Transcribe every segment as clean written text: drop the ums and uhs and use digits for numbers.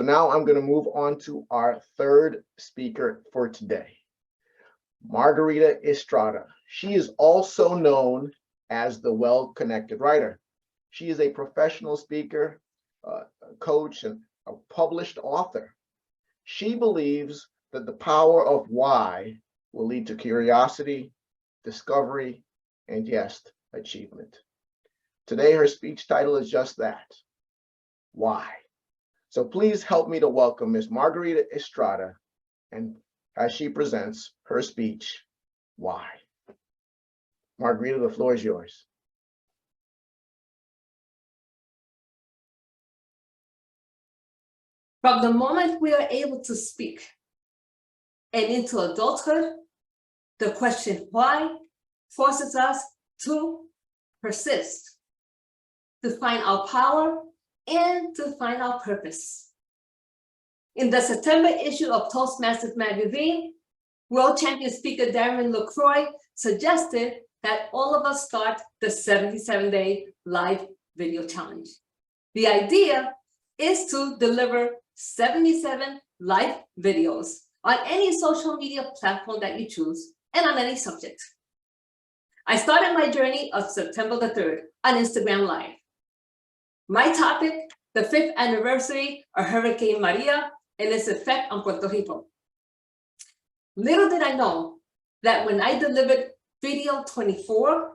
now I'm going to move on to our third speaker for today, Margarita Estrada. She is also known as the Well-Connected Writer. She is a professional speaker, coach, and a published author. She believes that the power of why will lead to curiosity, discovery, and yes, achievement. Today, her speech title is just that, why. So please help me to welcome Ms. Margarita Estrada, and as she presents her speech, why. Margarita, the floor is yours. From the moment we are able to speak and into adulthood, the question why forces us to persist, to find our power and to find our purpose. In the September issue of Toastmasters magazine, world champion speaker Darren LaCroix suggested that all of us start the 77-day live video challenge. The idea is to deliver 77 live videos on any social media platform that you choose and on any subject. I started my journey on September the 3rd on Instagram Live. My topic, the 5th anniversary of Hurricane Maria and its effect on Puerto Rico. Little did I know that when I delivered video 24,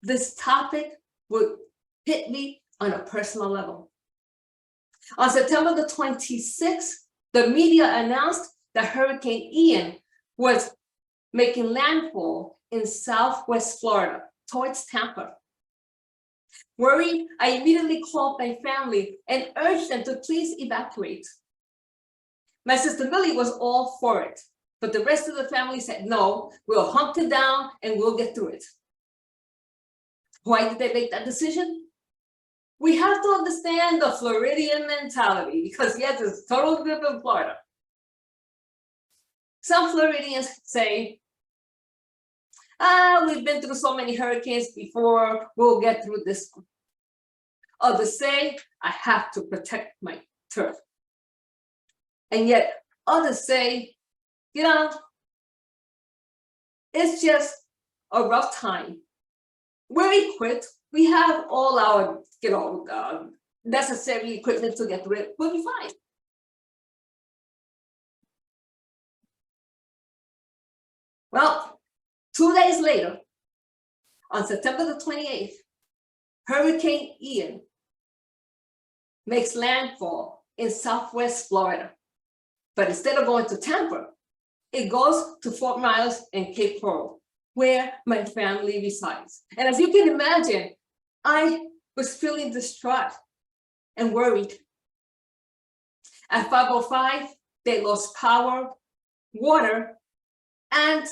this topic would hit me on a personal level. On September the 26th, the media announced that Hurricane Ian was making landfall in Southwest Florida towards Tampa. Worried, I immediately called my family and urged them to please evacuate. My sister Millie was all for it, but the rest of the family said, no, we'll hunker down and we'll get through it. Why did they make that decision? We have to understand the Floridian mentality because yes, it's totally different in Florida. Some Floridians say, we've been through so many hurricanes before, we'll get through this one. Others say, I have to protect my turf. And yet others say, you know, it's just a rough time. We're equipped. We have all our, necessary equipment to get through it. We'll be fine. Well, 2 days later, on September the 28th, Hurricane Ian makes landfall in Southwest Florida. But instead of going to Tampa, it goes to Fort Myers and Cape Coral, where my family resides. And as you can imagine, I was feeling distraught and worried. At 5:05, they lost power, water, and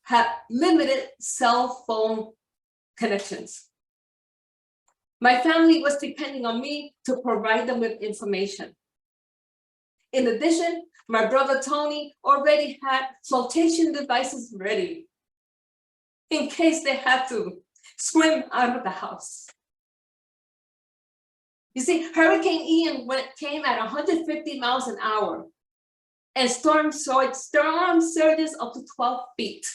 had limited cell phone connections. My family was depending on me to provide them with information. In addition, my brother Tony already had flotation devices ready in case they had to swim out of the house. You see, Hurricane Ian came at 150 miles an hour and storm surges up to 12 feet.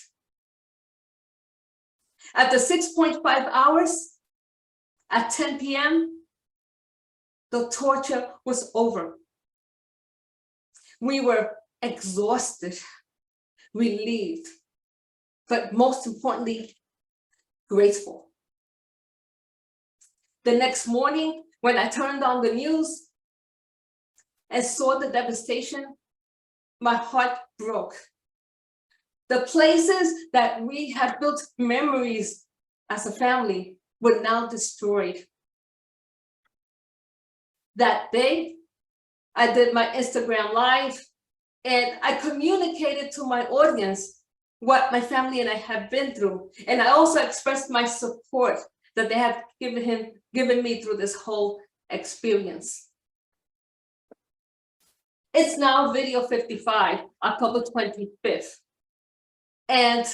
After 6.5 hours, at 10 p.m., the torture was over. We were exhausted, relieved, but most importantly, grateful. The next morning, when I turned on the news and saw the devastation, my heart broke. The places that we had built memories as a family were now destroyed. That day, I did my Instagram Live and I communicated to my audience what my family and I have been through. And I also expressed my support that they have given me through this whole experience. It's now video 55, October 25th. And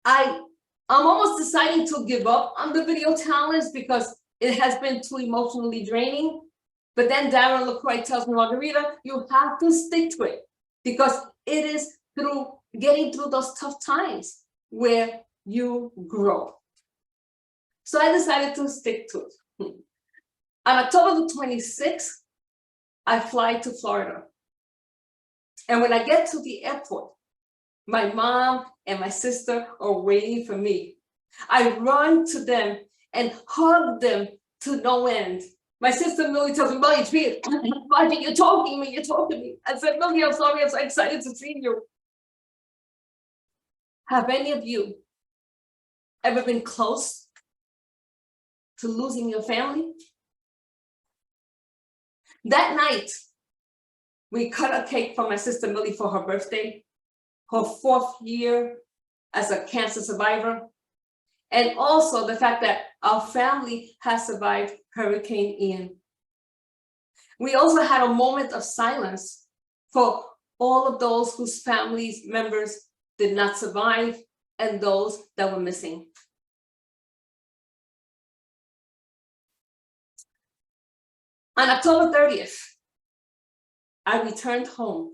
I'm almost deciding to give up on the video challenge because it has been too emotionally draining. But then Darren LaCroix tells me, Margarita, you have to stick to it because it is through getting through those tough times where you grow. So I decided to stick to it. On October the 26th, I fly to Florida. And when I get to the airport, my mom and my sister are waiting for me. I run to them and hug them to no end. My sister Millie tells me, Millie, it's me. Margie, you're talking to me, you're talking to me. I said, Millie, I'm sorry, I'm so excited to see you. Have any of you ever been close to losing your family? That night, we cut a cake for my sister Millie for her birthday, her 4th year as a cancer survivor, and also the fact that our family has survived Hurricane Ian. We also had a moment of silence for all of those whose family members did not survive and those that were missing. On October 30th, I returned home.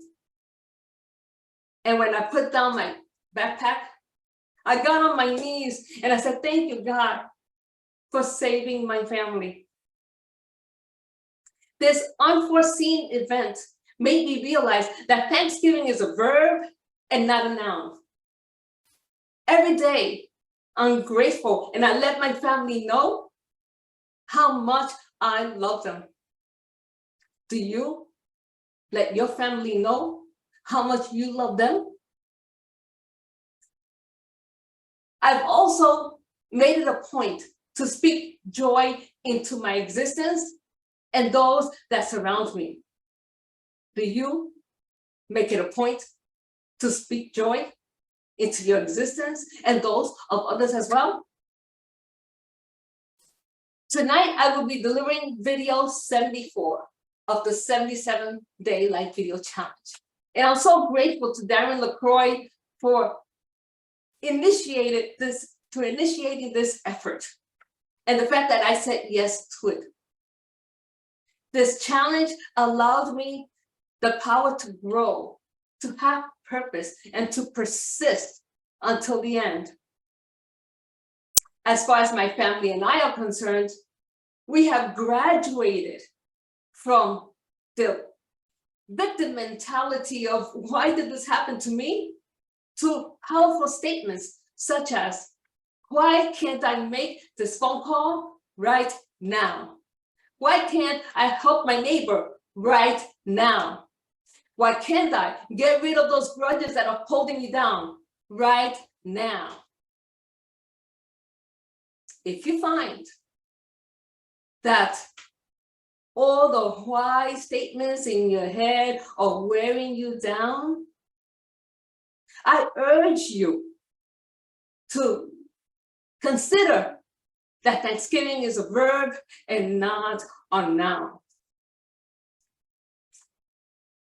And when I put down my backpack, I got on my knees and I said, thank you, God, for saving my family. This unforeseen event made me realize that Thanksgiving is a verb and not a noun. Every day, I'm grateful and I let my family know how much I love them. Do you let your family know how much you love them? I've also made it a point to speak joy into my existence and those that surround me. Do you make it a point to speak joy into your existence and those of others as well? Tonight, I will be delivering video 74 of the 77-day life video challenge. And I'm so grateful to Darren LaCroix for initiating this effort and the fact that I said yes to it. This challenge allowed me the power to grow, to have purpose, and to persist until the end. As far as my family and I are concerned, we have graduated from the victim mentality of why did this happen to me to powerful statements such as, why can't I make this phone call right now? Why can't I help my neighbor right now? Why can't I get rid of those grudges that are holding me down right now? If you find that all the why statements in your head are wearing you down, I urge you to consider that Thanksgiving is a verb and not a noun.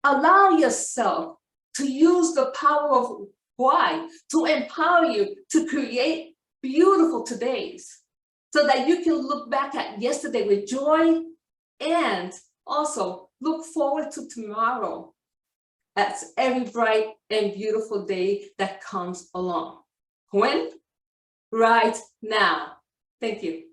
Allow yourself to use the power of why to empower you to create beautiful todays so that you can look back at yesterday with joy and also look forward to tomorrow as every bright and beautiful day that comes along. When? Right now. Thank you.